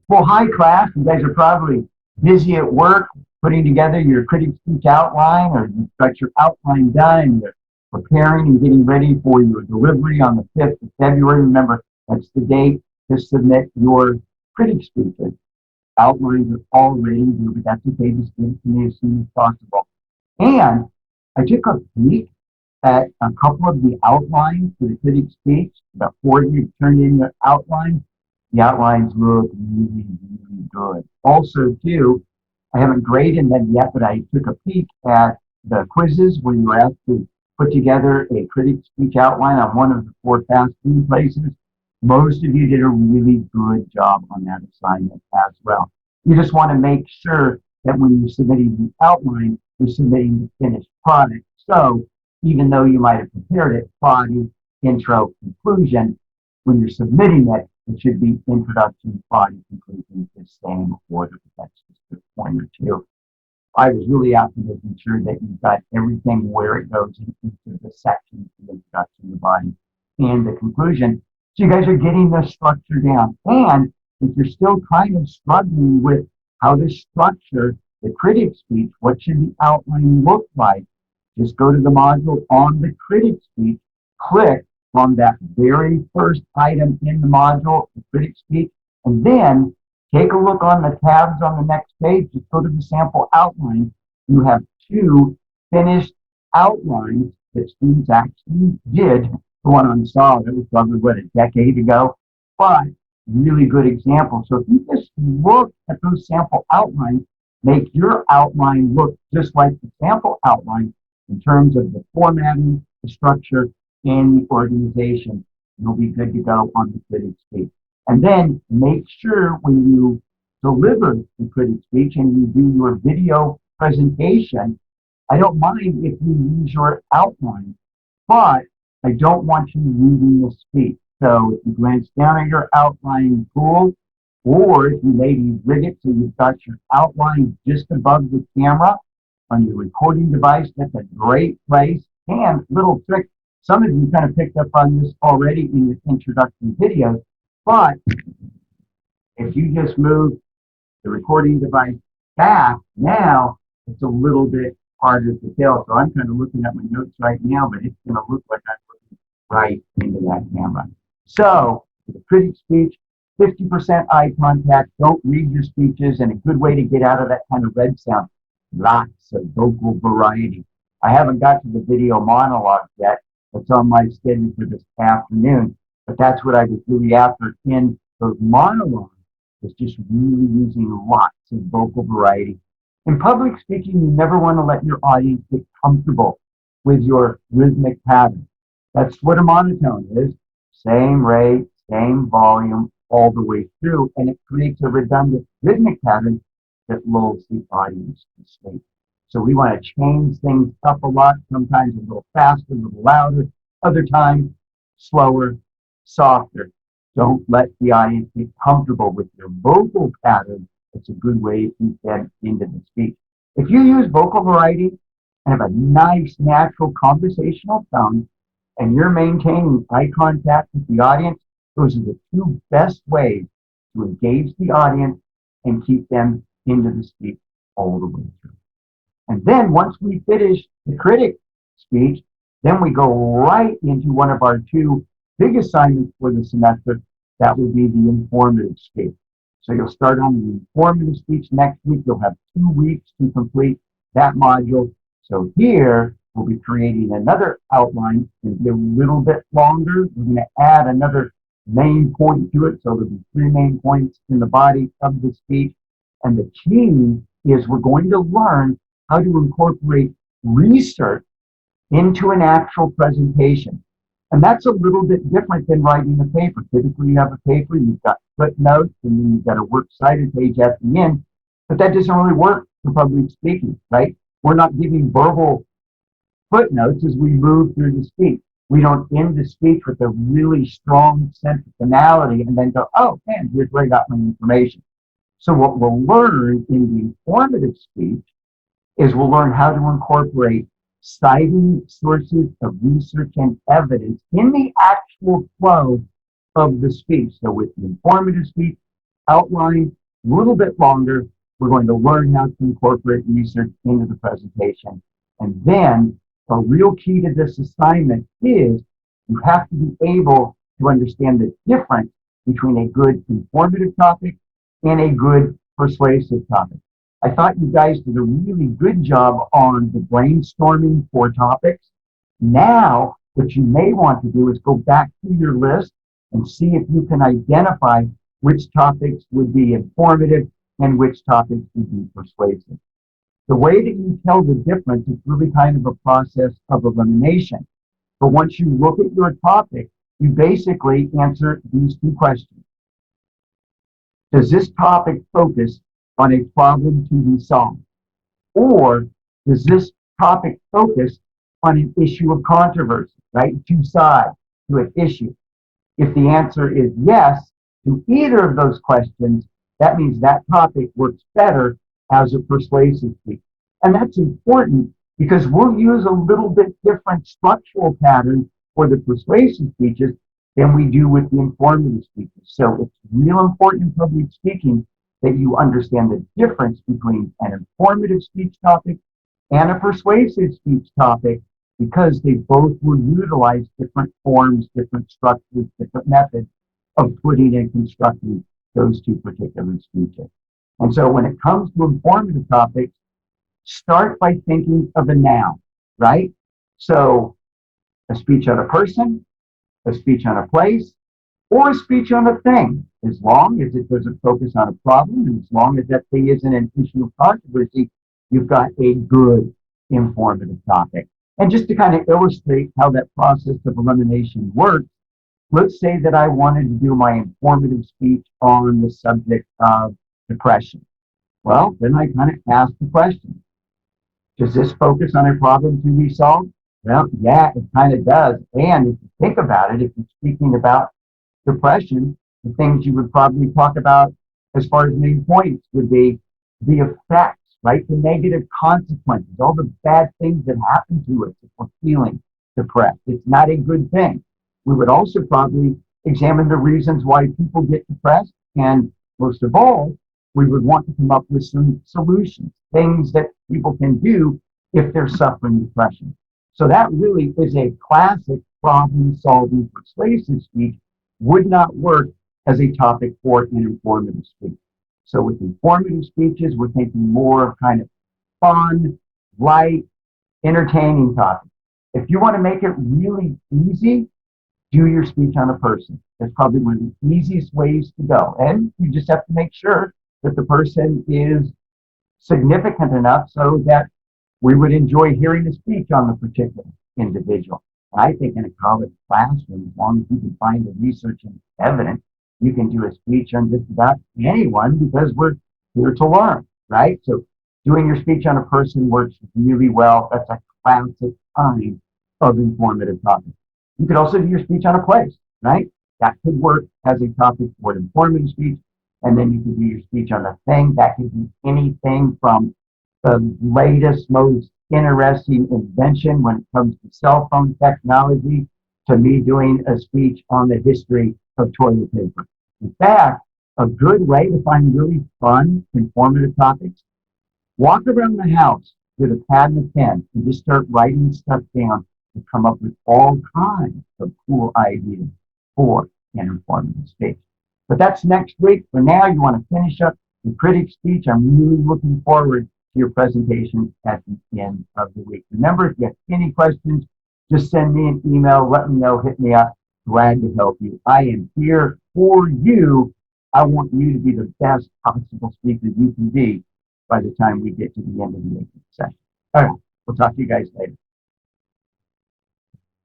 Well, hi class. You guys are probably busy at work putting together your critic speech outline, or you've got your outline done and you're preparing and getting ready for your delivery on the 5th of February. Remember, that's the date to submit your critic speeches. Outlines are all ready, but that's okay. Just get it to me as soon as possible. And I took a peek at a couple of the outlines for the critic speech. About 4 of you turned in your outlines. The outlines look really, really good. Also, too, I haven't graded them yet, but I took a peek at the quizzes where you were asked to put together a critic speech outline on one of the 4 fast food places. Most of you did a really good job on that assignment as well. You just want to make sure that when you're submitting the outline, you're submitting the finished product. So even though you might have prepared it, body, intro, conclusion, when you're submitting it, it should be introduction, body, conclusion, the same order. That's just a point or two. I was really after making sure that you've got everything where it goes into the sections, the introduction, the body, and the conclusion. So you guys are getting the structure down. And if you're still kind of struggling with how to structure the critic speech, what should the outline look like? Just go to the module on the critic speech, click on that very first item in the module, the critic speech, and then take a look on the tabs on the next page. Just go to the sample outline. You have 2 finished outlines that students actually did. The one on solid, it was probably, a decade ago, but really good example. So if you just look at those sample outlines, make your outline look just like the sample outline in terms of the formatting, the structure, and the organization. You'll be good to go on the critic speech. And then make sure when you deliver the critic speech and you do your video presentation, I don't mind if you use your outline, but I don't want you reading the speech. So if you glance down at your outline tool, or if you maybe rig it so you've got your outline just above the camera on your recording device, that's a great place. And little trick, some of you kind of picked up on this already in your introduction videos, but if you just move the recording device back, now it's a little bit harder to tell. So I'm kind of looking at my notes right now, but it's going to look like I'm looking right into that camera. So for the critic speech, 50% eye contact. Don't read your speeches, and a good way to get out of that kind of red sound. Lots of vocal variety. I haven't got to the video monologue yet. It's on my schedule for this afternoon, but that's what I was really after in those monologues, is just really using lots of vocal variety. In public speaking, you never want to let your audience get comfortable with your rhythmic pattern. That's what a monotone is. Same rate, same volume all the way through, and it creates a redundant rhythmic pattern that lulls the audience to sleep. So we want to change things up a lot, sometimes a little faster, a little louder, other times slower, softer. Don't let the audience get comfortable with your vocal pattern. It's a good way to get into the speech. If you use vocal variety and have a nice, natural conversational tone, and you're maintaining eye contact with the audience, those are the 2 best ways to engage the audience and keep them into the speech all the way through. And then once we finish the critic speech, then we go right into one of our 2 big assignments for the semester. That will be the informative speech. So you'll start on the informative speech next week. You'll have 2 weeks to complete that module. So here we'll be creating another outline. It'll be a little bit longer. We're going to add another main point to it. So there'll be 3 main points in the body of the speech. And the key is we're going to learn how to incorporate research into an actual presentation. And that's a little bit different than writing a paper. Typically, you have a paper, you've got footnotes, and then you've got a works cited page at the end. But that doesn't really work for public speaking, right? We're not giving verbal footnotes as we move through the speech. We don't end the speech with a really strong sense of finality and then go, oh, man, here's where I got my information. So what we'll learn in the informative speech is we'll learn how to incorporate citing sources of research and evidence in the actual flow of the speech. So with the informative speech outline, a little bit longer, we're going to learn how to incorporate research into the presentation. And then a real key to this assignment is you have to be able to understand the difference between a good informative topic and a good persuasive topic. I thought you guys did a really good job on the brainstorming for topics. Now, what you may want to do is go back to your list and see if you can identify which topics would be informative and which topics would be persuasive. The way that you tell the difference is really kind of a process of elimination. But once you look at your topic, you basically answer these two questions. Does this topic focus on a problem to be solved? Or does this topic focus on an issue of controversy, right? Two sides to an issue. If the answer is yes to either of those questions, that means that topic works better as a persuasive speech. And that's important because we'll use a little bit different structural pattern for the persuasive speeches than we do with the informative speeches. So it's real important in public speaking that you understand the difference between an informative speech topic and a persuasive speech topic, because they both will utilize different forms, different structures, different methods of putting and constructing those two particular speeches. And so when it comes to informative topics, start by thinking of a noun, right? So a speech on a person, a speech on a place, or a speech on a thing, as long as it doesn't focus on a problem, and as long as that thing isn't an issue of controversy, you've got a good informative topic. And just to kind of illustrate how that process of elimination works, let's say that I wanted to do my informative speech on the subject of depression. Well, then I kind of ask the question, does this focus on a problem to be solved? Well, yeah, it kind of does. And if you think about it, if you're speaking about depression, the things you would probably talk about as far as main points would be the effects, right? The negative consequences, all the bad things that happen to us if we're feeling depressed. It's not a good thing. We would also probably examine the reasons why people get depressed. And most of all, we would want to come up with some solutions, things that people can do if they're suffering depression. So that really is a classic problem-solving persuasive speech, would not work as a topic for an informative speech. So with informative speeches, we're thinking more of kind of fun, light, entertaining topics. If you want to make it really easy, do your speech on a person. That's probably one of the easiest ways to go. And you just have to make sure that the person is significant enough so that we would enjoy hearing a speech on the particular individual. I think in a college classroom, as long as you can find the research and evidence, you can do a speech on just about anyone because we're here to learn, right? So doing your speech on a person works really well. That's a classic kind of informative topic. You could also do your speech on a place, right? That could work as a topic for an informative speech. And then you can do your speech on a thing. That could be anything from the latest, most interesting invention when it comes to cell phone technology to me doing a speech on the history of toilet paper. In fact, a good way to find really fun, informative topics, walk around the house with a pad and a pen and just start writing stuff down to come up with all kinds of cool ideas for an informative speech. But that's next week. For now, you want to finish up the critic speech. I'm really looking forward to your presentation at the end of the week. Remember, if you have any questions, just send me an email, let me know, hit me up. Glad to help you. I am here for you. I want you to be the best possible speaker you can be by the time we get to the end of the session. All right, we'll talk to you guys later.